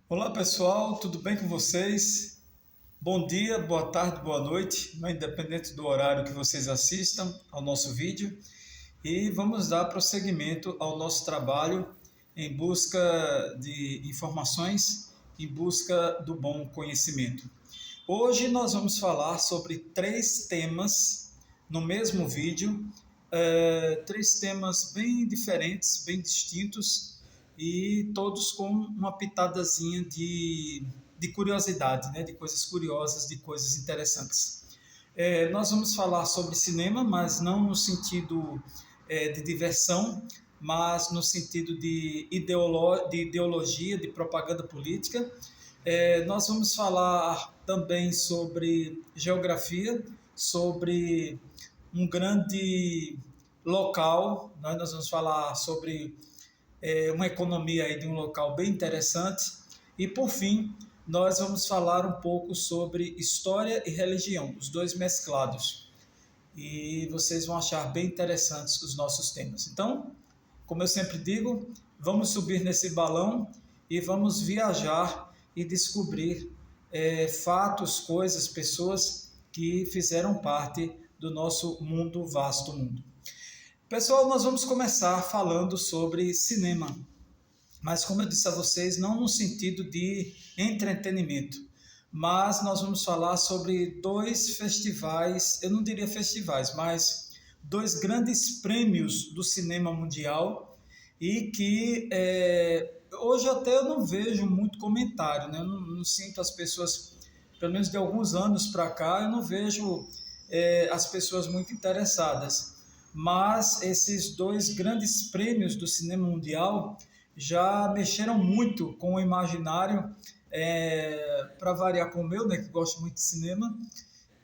Olá pessoal, tudo bem com vocês? Bom dia, boa tarde, boa noite, independente do horário que vocês assistam ao nosso vídeo. E vamos dar prosseguimento ao nosso trabalho em busca de informações, em busca do bom conhecimento. Hoje nós vamos falar sobre três temas no mesmo vídeo, três temas bem diferentes, bem distintos e todos com uma pitadazinha de curiosidade, né? De coisas curiosas, de coisas interessantes. Nós vamos falar sobre cinema, mas não no sentido de diversão, mas no sentido de ideologia, de propaganda política. Nós vamos falar também sobre geografia, sobre um grande local, nós vamos falar sobre uma economia aí de um local bem interessante. E, por fim, nós vamos falar um pouco sobre história e religião, os dois mesclados. E vocês vão achar bem interessantes os nossos temas. Então, como eu sempre digo, vamos subir nesse balão e vamos viajar e descobrir fatos, coisas, pessoas que fizeram parte do nosso mundo, vasto mundo. Pessoal, nós vamos começar falando sobre cinema, mas como eu disse a vocês, não no sentido de entretenimento, mas nós vamos falar sobre dois festivais, eu não diria festivais, mas dois grandes prêmios do cinema mundial e que hoje até eu não vejo muito comentário, né? Eu não sinto as pessoas, pelo menos de alguns anos para cá, eu não vejo as pessoas muito interessadas. Mas esses dois grandes prêmios do cinema mundial já mexeram muito com o imaginário, para variar com o meu, né, que gosto muito de cinema.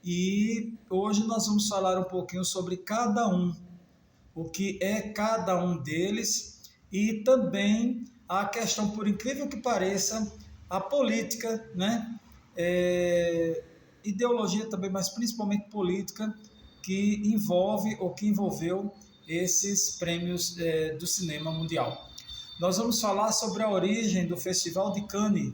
E hoje nós vamos falar um pouquinho sobre cada um, o que é cada um deles e também a questão, por incrível que pareça, a política, né? Ideologia também, mas principalmente política, que envolve ou que envolveu esses prêmios do cinema mundial. Nós vamos falar sobre a origem do Festival de Cannes,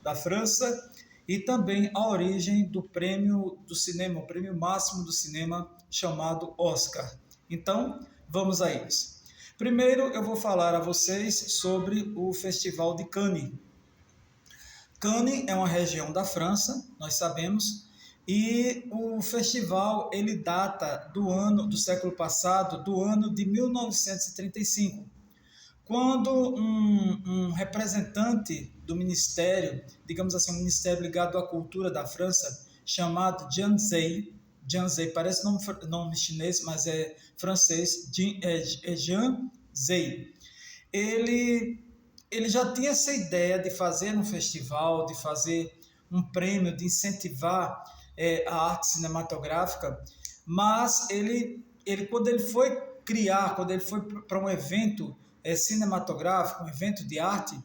da França, e também a origem do prêmio do cinema, o prêmio máximo do cinema, chamado Oscar. Então, vamos a eles. Primeiro, eu vou falar a vocês sobre o Festival de Cannes. Cannes é uma região da França, nós sabemos, e o festival ele data do século passado, do ano de 1935, quando um representante do ministério, digamos assim, um ministério ligado à cultura da França, chamado Jian Zhei parece nome chinês, mas é francês, Jian Zhei, ele já tinha essa ideia de fazer um festival, de fazer um prêmio, de incentivar a arte cinematográfica, mas quando ele foi criar, quando ele foi para um evento cinematográfico, um evento de arte,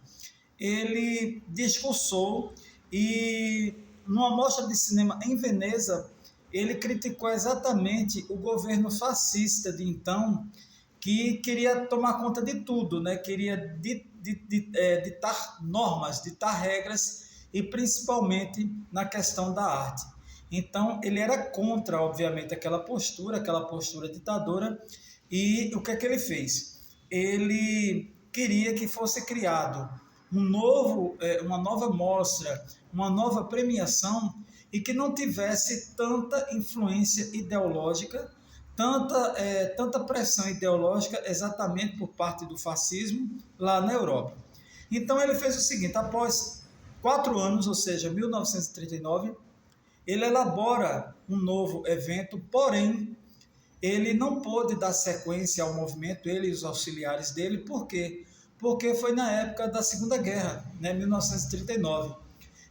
ele discursou e numa mostra de cinema em Veneza, ele criticou exatamente o governo fascista de então, que queria tomar conta de tudo, né? Queria ditar normas, ditar regras e principalmente na questão da arte. Então, ele era contra, obviamente, aquela postura ditadora, e o que é que ele fez? Ele queria que fosse criado uma nova mostra, uma nova premiação, e que não tivesse tanta influência ideológica, tanta pressão ideológica exatamente por parte do fascismo lá na Europa. Então ele fez o seguinte: após 4 anos, ou seja, 1939, ele elabora um novo evento, porém ele não pôde dar sequência ao movimento, ele e os auxiliares dele. Por quê? Porque foi na época da Segunda Guerra, né, 1939.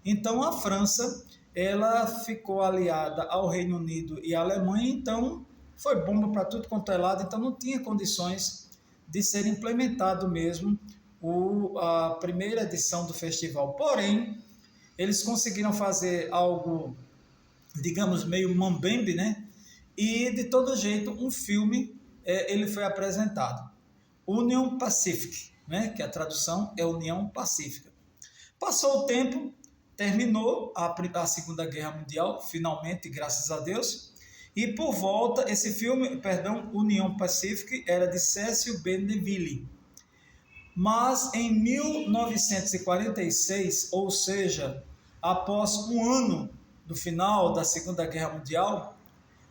Então a França ela ficou aliada ao Reino Unido e à Alemanha, então foi bomba para tudo quanto é lado, então não tinha condições de ser implementado mesmo a primeira edição do festival. Porém, eles conseguiram fazer algo, digamos, meio mambembe, né? E, de todo jeito, um filme ele foi apresentado. Union Pacific, né? Que a tradução é União Pacífica. Passou o tempo, terminou a Segunda Guerra Mundial, finalmente, graças a Deus, e por volta, esse filme, perdão, União Pacific, era de Cecil B. DeMille. Mas em 1946, ou seja, após um ano do final da Segunda Guerra Mundial,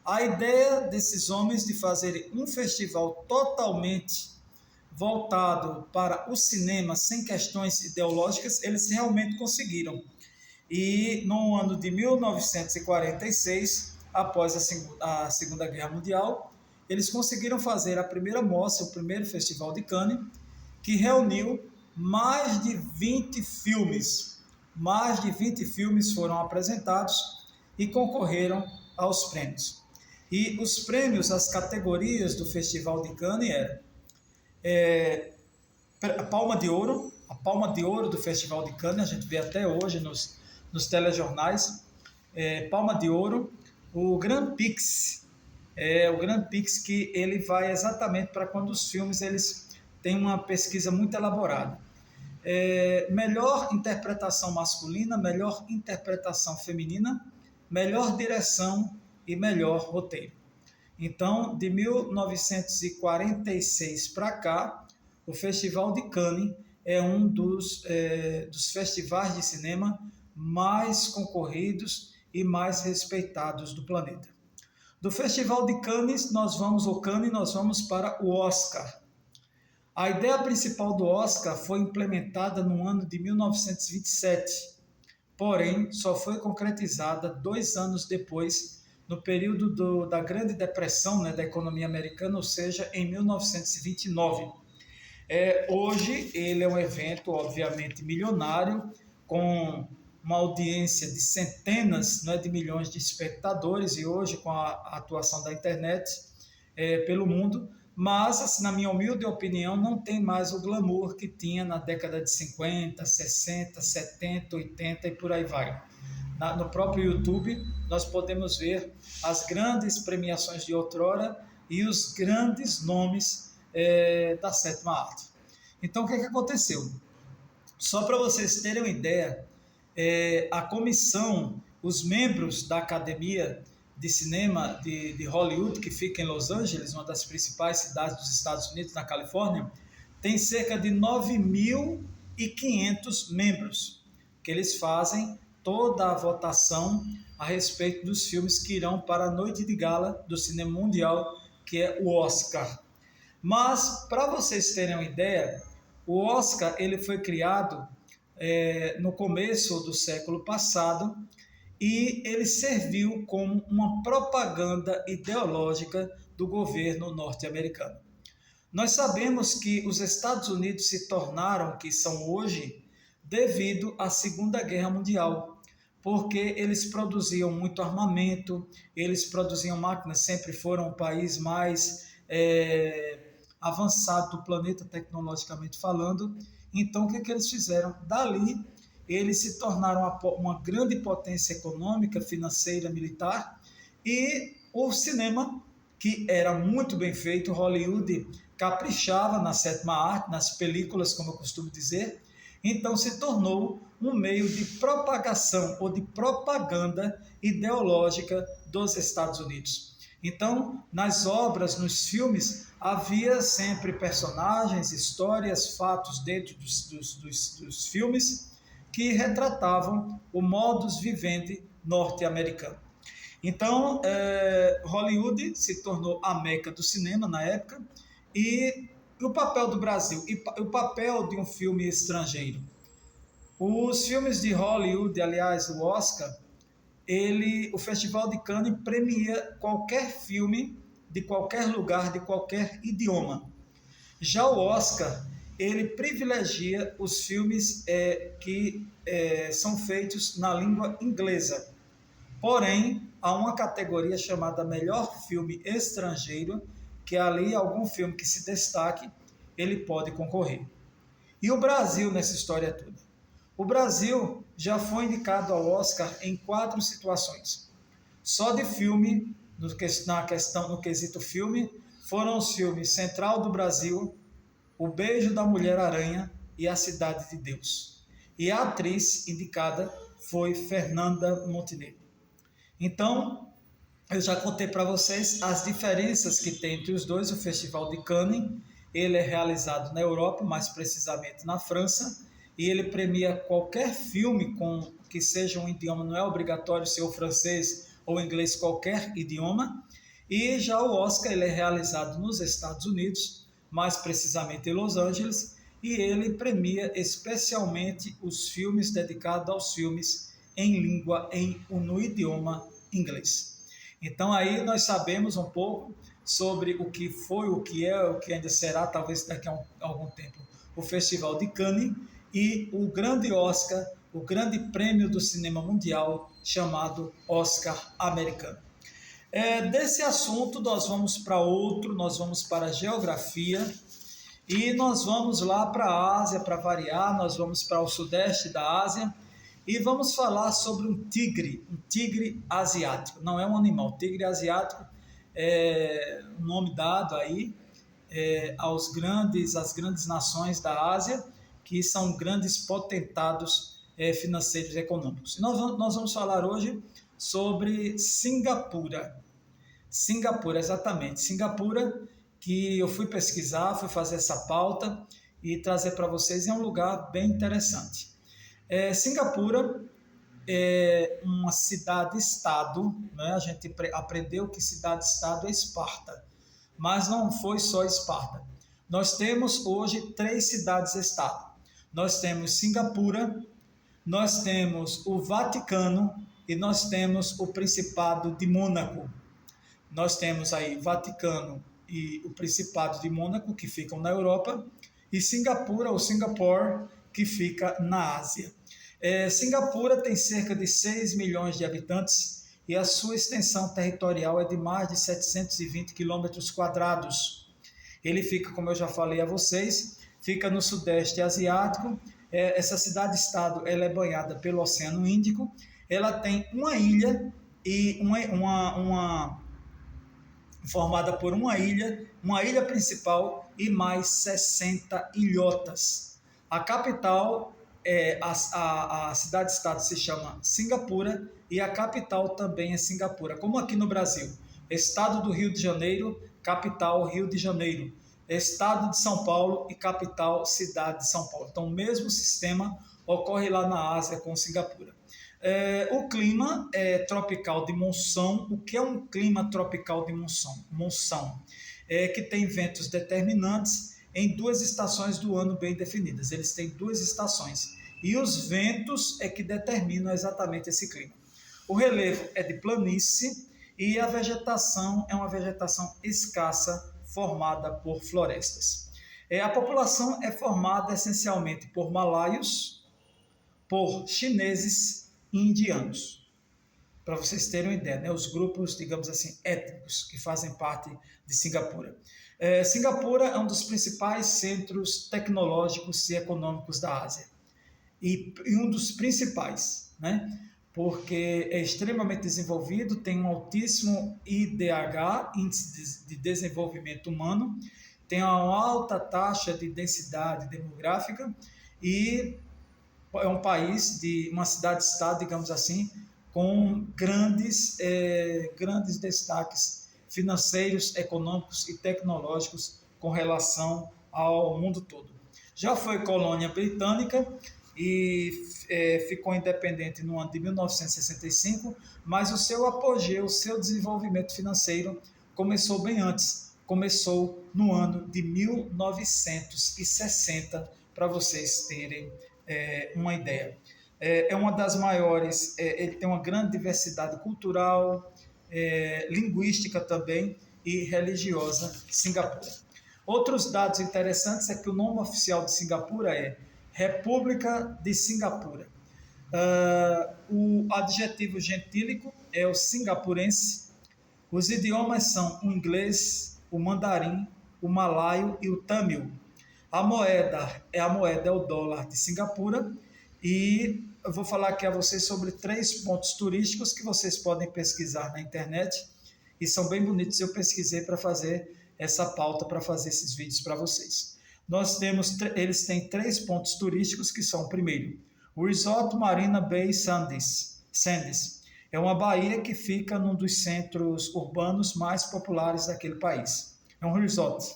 a ideia desses homens de fazerem um festival totalmente voltado para o cinema, sem questões ideológicas, eles realmente conseguiram. E no ano de 1946, após a Segunda Guerra Mundial, eles conseguiram fazer a primeira mostra, o primeiro Festival de Cannes, que reuniu mais de 20 filmes. Mais de 20 filmes foram apresentados e concorreram aos prêmios. E os prêmios, as categorias do Festival de Cannes eram a Palma de Ouro do Festival de Cannes, a gente vê até hoje nos telejornais, Palma de Ouro, o Grand Prix, o Grand Prix que ele vai exatamente para quando os filmes eles têm uma pesquisa muito elaborada. Melhor interpretação masculina, melhor interpretação feminina, melhor direção e melhor roteiro. Então, de 1946 para cá, o Festival de Cannes é um dos festivais de cinema mais concorridos e mais respeitados do planeta. Do Festival de Cannes, nós vamos para o Oscar. A ideia principal do Oscar foi implementada no ano de 1927, porém, só foi concretizada 2 anos depois, no período da Grande Depressão, da economia americana, ou seja, em 1929. Hoje, ele é um evento, obviamente, milionário, com uma audiência de centenas, de milhões de espectadores, e hoje, com a atuação da internet pelo mundo, mas, assim, na minha humilde opinião, não tem mais o glamour que tinha na década de 50, 60, 70, 80 e por aí vai. No próprio YouTube, nós podemos ver as grandes premiações de outrora e os grandes nomes da sétima arte. Então, o que aconteceu? Só para vocês terem uma ideia, a comissão, os membros da Academia de Cinema de Hollywood, que fica em Los Angeles, uma das principais cidades dos Estados Unidos, na Califórnia, tem cerca de 9.500 membros, que eles fazem toda a votação a respeito dos filmes que irão para a noite de gala do cinema mundial, que é o Oscar. Mas, para vocês terem uma ideia, o Oscar ele foi criado no começo do século passado e ele serviu como uma propaganda ideológica do governo norte-americano. Nós sabemos que os Estados Unidos se tornaram o que são hoje devido à Segunda Guerra Mundial, porque eles produziam muito armamento, eles produziam máquinas, sempre foram o país mais avançado do planeta tecnologicamente falando. Então, o que eles fizeram? Dali, eles se tornaram uma grande potência econômica, financeira, militar, e o cinema, que era muito bem feito, Hollywood caprichava na sétima arte, nas películas, como eu costumo dizer, então se tornou um meio de propagação ou de propaganda ideológica dos Estados Unidos. Então, nas obras, nos filmes, havia sempre personagens, histórias, fatos dentro dos filmes que retratavam o modus vivendi norte-americano. Então, Hollywood se tornou a meca do cinema na época, e o papel do Brasil, e o papel de um filme estrangeiro. Os filmes de Hollywood, aliás, o Oscar, o Festival de Cannes premia qualquer filme de qualquer lugar, de qualquer idioma. Já o Oscar, ele privilegia os filmes que são feitos na língua inglesa. Porém, há uma categoria chamada Melhor Filme Estrangeiro, que ali algum filme que se destaque, ele pode concorrer. E o Brasil nessa história toda? O Brasil já foi indicado ao Oscar em 4 situações. Só de filme, no quesito filme, foram os filmes Central do Brasil, O Beijo da Mulher-Aranha e A Cidade de Deus. e a atriz indicada foi Fernanda Montenegro. Então, eu já contei para vocês as diferenças que tem entre os dois. O Festival de Cannes, ele é realizado na Europa, mais precisamente na França, e ele premia qualquer filme com que seja um idioma, não é obrigatório ser o francês ou inglês, qualquer idioma. E já o Oscar, ele é realizado nos Estados Unidos, mais precisamente em Los Angeles, e ele premia especialmente os filmes dedicados aos filmes no idioma inglês. Então aí nós sabemos um pouco sobre o que foi, o que é, o que ainda será, talvez daqui a algum tempo, o Festival de Cannes e o grande Oscar, o grande prêmio do cinema mundial chamado Oscar americano. Desse assunto nós vamos para outro, nós vamos para a geografia e nós vamos lá para a Ásia para variar, nós vamos para o sudeste da Ásia e vamos falar sobre um tigre asiático. Não é um animal, tigre asiático é um nome dado aí às grandes nações da Ásia, que são grandes potentados financeiros e econômicos. Nós vamos falar hoje sobre Singapura. Singapura, exatamente. Singapura, que eu fui pesquisar, fui fazer essa pauta e trazer para vocês, é um lugar bem interessante. Singapura é uma cidade-estado, né? A gente aprendeu que cidade-estado é Esparta, mas não foi só Esparta. Nós temos hoje 3 cidades-estado. Nós temos Singapura, nós temos o Vaticano e nós temos o Principado de Mônaco. Nós temos aí Vaticano e o Principado de Mônaco, que ficam na Europa, e Singapura, ou Singapore, que fica na Ásia. Singapura tem cerca de 6 milhões de habitantes e a sua extensão territorial é de mais de 720 quilômetros quadrados. Ele fica, como eu já falei a vocês, fica no Sudeste Asiático. Essa cidade-estado ela é banhada pelo Oceano Índico. Ela tem uma ilha e formada por uma ilha principal e mais 60 ilhotas. A capital, a cidade-estado se chama Singapura e a capital também é Singapura, como aqui no Brasil. Estado do Rio de Janeiro, capital Rio de Janeiro. Estado de São Paulo e capital cidade de São Paulo. Então, o mesmo sistema ocorre lá na Ásia com Singapura. O clima é tropical de monção. O que é um clima tropical de monção? Monção que tem ventos determinantes em 2 estações do ano bem definidas. Eles têm 2 estações e os ventos é que determinam exatamente esse clima. O relevo é de planície e a vegetação é uma vegetação escassa formada por florestas. A população é formada essencialmente por malaios, por chineses e indianos. Para vocês terem uma ideia, né? Os grupos, digamos assim, étnicos que fazem parte de Singapura. Singapura é um dos principais centros tecnológicos e econômicos da Ásia. E um dos principais, né? Porque é extremamente desenvolvido, tem um altíssimo IDH, Índice de Desenvolvimento Humano, tem uma alta taxa de densidade demográfica e é um país de uma cidade-estado, digamos assim, com grandes destaques financeiros, econômicos e tecnológicos com relação ao mundo todo. Já foi colônia britânica e ficou independente no ano de 1965, mas o seu apogeu, o seu desenvolvimento financeiro começou bem antes, começou no ano de 1960, para vocês terem uma ideia. É uma das maiores, ele tem uma grande diversidade cultural, linguística também e religiosa, Singapura. Outros dados interessantes é que o nome oficial de Singapura é República de Singapura. O adjetivo gentílico é o singapurense. Os idiomas são o inglês, o mandarim, o malaio e o tâmil. A moeda é o dólar de Singapura e eu vou falar aqui a vocês sobre 3 pontos turísticos que vocês podem pesquisar na internet e são bem bonitos. Eu pesquisei para fazer essa pauta, para fazer esses vídeos para vocês. Eles têm 3 pontos turísticos que são, primeiro, O Resort Marina Bay Sands é uma baía que fica num dos centros urbanos mais populares daquele país. É um resort.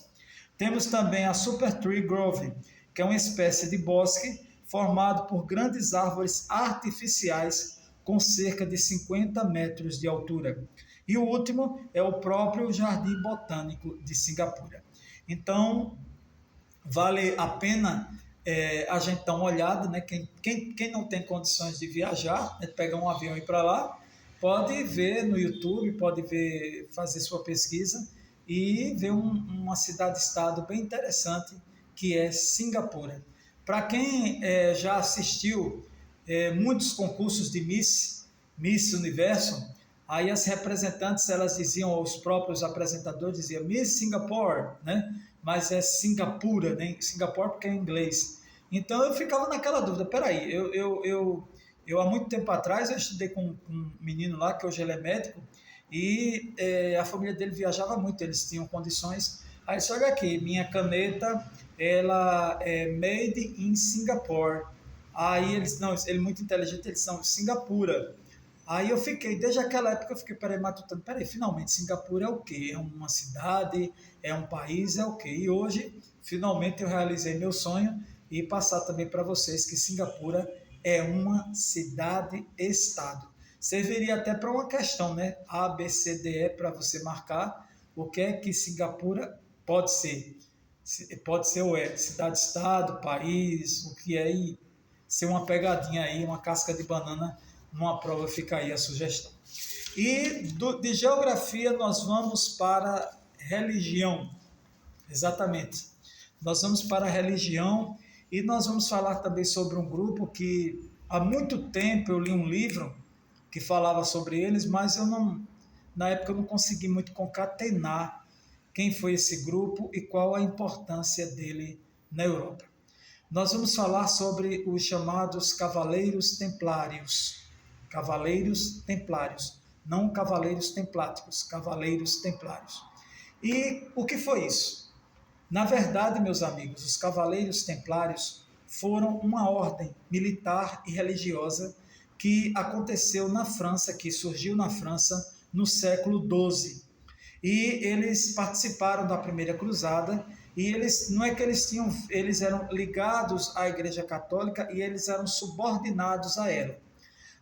Temos também a Super Tree Grove, que é uma espécie de bosque formado por grandes árvores artificiais com cerca de 50 metros de altura. E o último é o próprio Jardim Botânico de Singapura. Então, vale a pena a gente dar uma olhada, né? Quem não tem condições de viajar, né, pegar um avião e ir para lá, pode ver no YouTube, pode ver, fazer sua pesquisa e ver uma cidade-estado bem interessante que é Singapura. Para quem já assistiu muitos concursos de Miss Universo, aí as representantes, elas diziam, os próprios apresentadores diziam Miss Singapore, né? Mas é Singapura, né? Singapore porque é em inglês. Então eu ficava naquela dúvida, peraí, eu há muito tempo atrás eu estudei com um menino lá, que hoje ele é médico, e a família dele viajava muito, eles tinham condições. Aí disse, olha aqui, minha caneta, ela é made in Singapore. Aí eles, não, ele é muito inteligente, eles são Singapura. Aí eu fiquei, desde aquela época eu fiquei, matutando, finalmente, Singapura é o quê? É uma cidade, é um país, é o quê? E hoje, finalmente eu realizei meu sonho e passar também para vocês que Singapura é uma cidade-estado. Serviria até para uma questão, né? A, B, C, D, E, para você marcar o que é que Singapura pode ser. Pode ser ou é cidade-estado, país, o que é, e ser uma pegadinha aí, uma casca de banana, numa prova fica aí a sugestão. E de geografia nós vamos para religião, exatamente. Nós vamos para a religião e nós vamos falar também sobre um grupo que há muito tempo eu li um livro que falava sobre eles, mas na época eu não consegui muito concatenar quem foi esse grupo e qual a importância dele na Europa. Nós vamos falar sobre os chamados Cavaleiros Templários. Cavaleiros Templários, não Cavaleiros Templáticos, Cavaleiros Templários. E o que foi isso? Na verdade, meus amigos, os Cavaleiros Templários foram uma ordem militar e religiosa que aconteceu na França, que surgiu na França no século XII. E eles participaram da Primeira Cruzada, e eles, não é que eles eram ligados à Igreja Católica e eles eram subordinados a ela.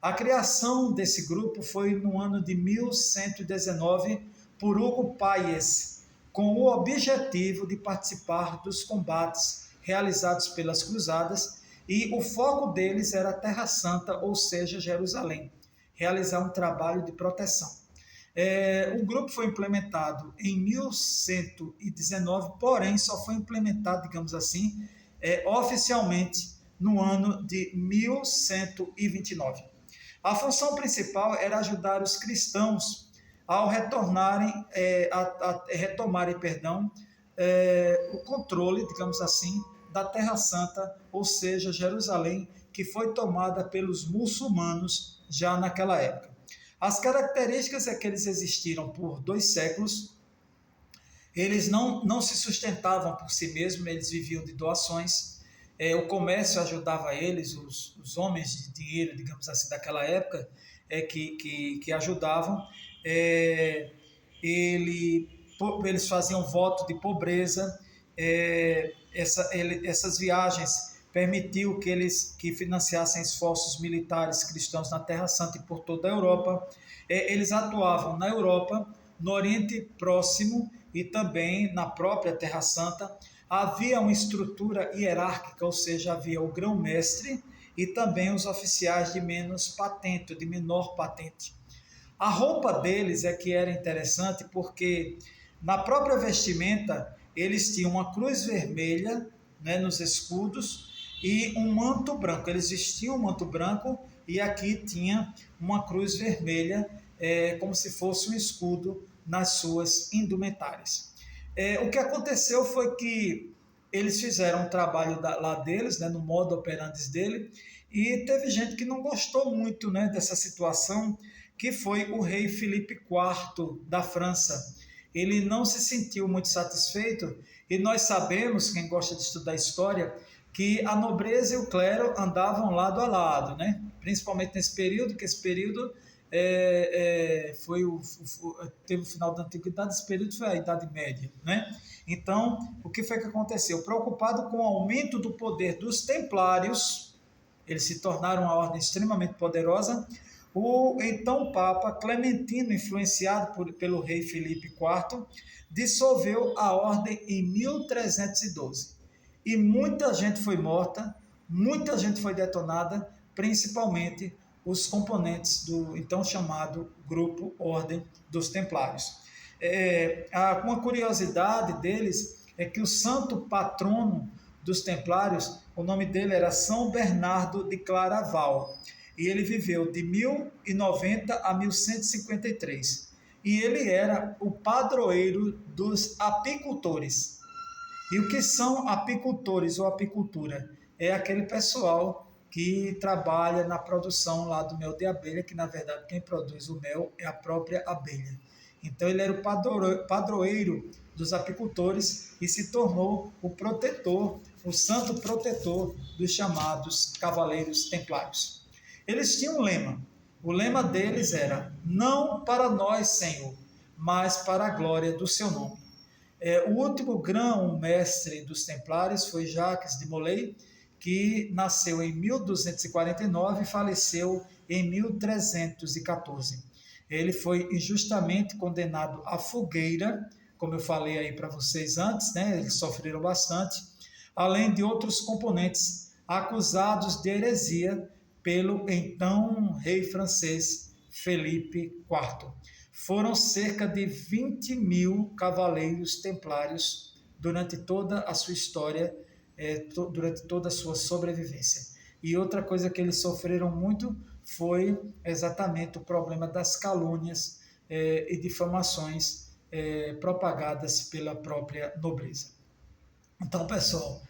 A criação desse grupo foi no ano de 1119 por Hugo Páez, com o objetivo de participar dos combates realizados pelas cruzadas, e o foco deles era a Terra Santa, ou seja, Jerusalém, realizar um trabalho de proteção. O grupo foi implementado em 1119, porém só foi implementado, digamos assim, oficialmente no ano de 1129. A função principal era ajudar os cristãos ao retomarem o controle, digamos assim, da Terra Santa, ou seja, Jerusalém, que foi tomada pelos muçulmanos já naquela época. As características é que eles existiram por 2 séculos, eles não se sustentavam por si mesmos, eles viviam de doações, o comércio ajudava eles, os homens de dinheiro, digamos assim, daquela época, que ajudavam, eles faziam voto de pobreza, essas viagens permitiu que financiassem esforços militares cristãos na Terra Santa e por toda a Europa. Eles atuavam na Europa, no Oriente Próximo e também na própria Terra Santa. Havia uma estrutura hierárquica, ou seja, havia o grão-mestre e também os oficiais de menor patente. A roupa deles é que era interessante porque na própria vestimenta eles tinham uma cruz vermelha, né, nos escudos, e um manto branco. Eles vestiam um manto branco e aqui tinha uma cruz vermelha, como se fosse um escudo nas suas indumentárias. O que aconteceu foi que eles fizeram um trabalho lá deles, né, no modo operandi dele, e teve gente que não gostou muito, né, dessa situação, que foi o rei Filipe IV da França. Ele não se sentiu muito satisfeito, e nós sabemos, quem gosta de estudar história, que a nobreza e o clero andavam lado a lado, né? Principalmente nesse período, que esse período teve o final da antiguidade, esse período foi a Idade Média, né? Então, o que foi que aconteceu? Preocupado com o aumento do poder dos templários, eles se tornaram uma ordem extremamente poderosa. O então Papa Clementino, influenciado pelo rei Filipe IV, dissolveu a ordem em 1312. E muita gente foi morta, muita gente foi detonada, principalmente os componentes do então chamado Grupo Ordem dos Templários. Uma curiosidade deles é que o santo patrono dos Templários, o nome dele era São Bernardo de Claraval, e ele viveu de 1090 a 1153. E ele era o padroeiro dos apicultores. E o que são apicultores ou apicultura? É aquele pessoal que trabalha na produção lá do mel de abelha, que na verdade quem produz o mel é a própria abelha. Então ele era o padroeiro dos apicultores e se tornou o protetor, o santo protetor dos chamados cavaleiros templários. Eles tinham um lema. O lema deles era: não para nós, Senhor, mas para a glória do seu nome. O último grão-mestre dos templários foi Jacques de Molay, que nasceu em 1249 e faleceu em 1314. Ele foi injustamente condenado à fogueira, como eu falei aí para vocês antes, né? Eles sofreram bastante, além de outros componentes acusados de heresia pelo então rei francês Felipe IV. Foram cerca de 20 mil cavaleiros templários durante toda a sua história, durante toda a sua sobrevivência. E outra coisa que eles sofreram muito foi exatamente o problema das calúnias e difamações propagadas pela própria nobreza. Então, pessoal,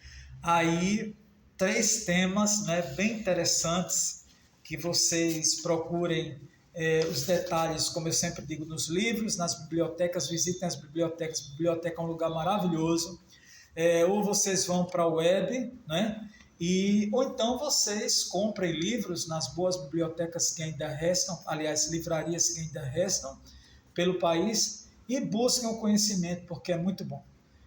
aí 3 temas, né, bem interessantes, que vocês procurem os detalhes, como eu sempre digo, nos livros, nas bibliotecas. Visitem as bibliotecas. A biblioteca é um lugar maravilhoso. Ou vocês vão para a web, né? Ou então vocês comprem livros nas boas bibliotecas que ainda restam, aliás, livrarias que ainda restam pelo país, e busquem o conhecimento, porque é muito bom.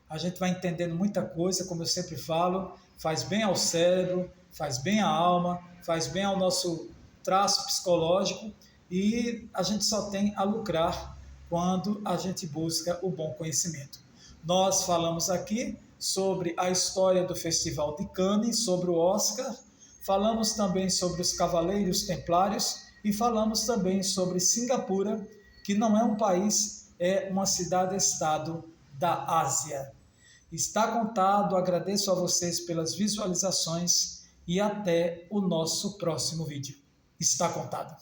A gente vai entendendo muita coisa, como eu sempre falo, faz bem ao cérebro, faz bem à alma, faz bem ao nosso traço psicológico, e a gente só tem a lucrar quando a gente busca o bom conhecimento. Nós falamos aqui sobre a história do Festival de Cannes, sobre o Oscar, falamos também sobre os Cavaleiros Templários e falamos também sobre Singapura, que não é um país, é uma cidade-estado da Ásia. Está contado, agradeço a vocês pelas visualizações e até o nosso próximo vídeo. Está contado.